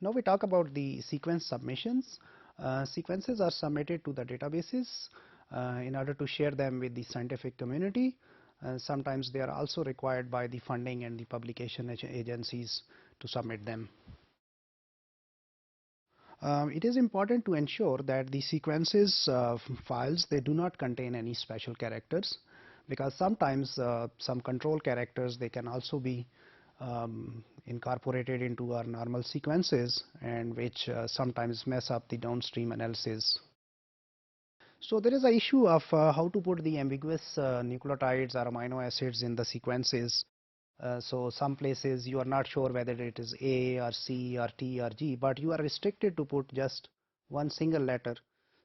Now we talk about the sequence submissions. Sequences are submitted to the databases in order to share them with the scientific community. Sometimes they are also required by the funding and the publication agencies to submit them. It is important to ensure that the sequences files, they do not contain any special characters, because sometimes some control characters, they can also be incorporated into our normal sequences, and which sometimes mess up the downstream analysis. So there is an issue of how to put the ambiguous nucleotides or amino acids in the sequences. So some places you are not sure whether it is A or C or T or G, but you are restricted to put just one single letter.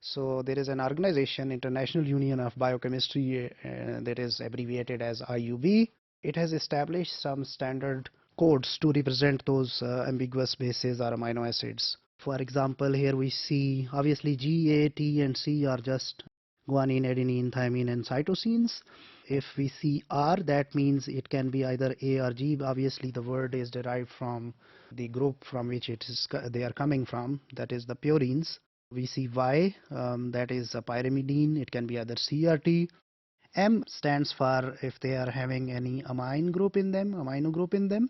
So there is an organization, International Union of Biochemistry, that is abbreviated as IUB. It has established some standard codes to represent those ambiguous bases or amino acids. For example, here we see obviously G, A, T and C are just guanine, adenine, thymine and cytosines. If we see R, that means it can be either A or G. Obviously the word is derived from the group from which they are coming from, that is the purines. We see Y, that is a pyrimidine, it can be either C or T. M stands for if they are having any amino group in them.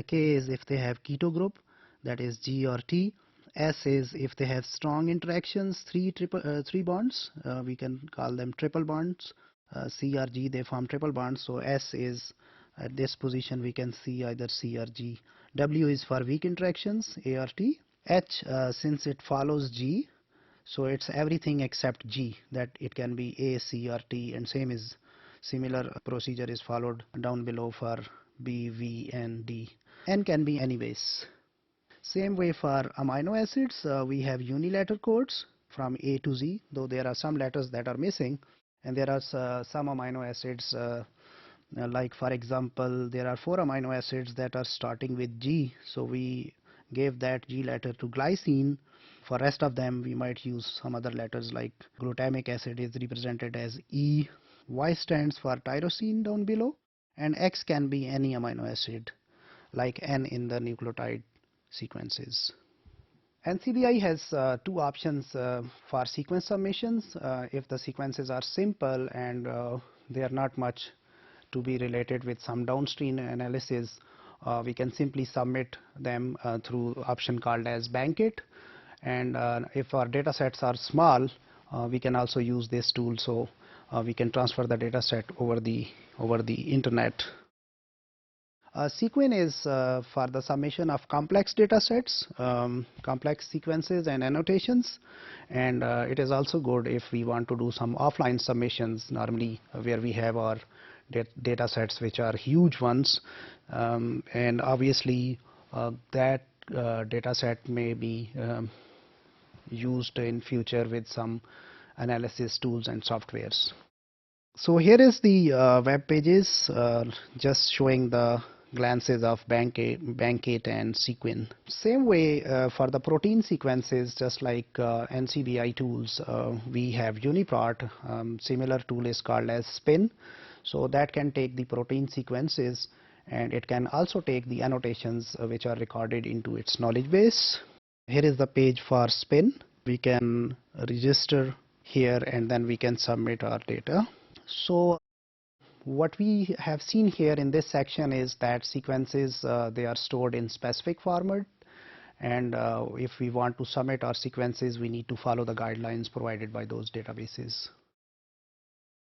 K is if they have keto group, that is G or T. S is if they have strong interactions, three bonds, we can call them triple bonds. C or G, they form triple bonds, so S is at this position we can see either C or G. W is for weak interactions, A or T. H, since it follows G, so it's everything except G, that it can be A, C or T, and similar procedure is followed down below for B, V and D. N can be any base. Same way for amino acids, we have uniletter codes from A to Z, though there are some letters that are missing, and there are some amino acids like for example there are 4 amino acids that are starting with G, so we gave that G letter to glycine. For rest of them we might use some other letters, like glutamic acid is represented as E. Y stands for tyrosine down below, and X can be any amino acid like N in the nucleotide sequences. NCBI has 2 options for sequence submissions. If the sequences are simple and they are not much to be related with some downstream analysis, we can simply submit them through option called as Bankit. And if our data sets are small, we can also use this tool, so we can transfer the data set over the internet. Sequin is for the summation of complex data sets, complex sequences and annotations, and it is also good if we want to do some offline submissions, normally where we have our data sets which are huge ones, and obviously that data set may be used in future with some analysis tools and softwares. So here is the web pages just showing the glances of Bankit and Sequin. Same way for the protein sequences, just like NCBI tools, we have UniProt. Similar tool is called as Spin, so that can take the protein sequences and it can also take the annotations which are recorded into its knowledge base. Here is the page for Spin. We can register here and then we can submit our data. So what we have seen here in this section is that sequences, they are stored in specific format, and if we want to submit our sequences, we need to follow the guidelines provided by those databases.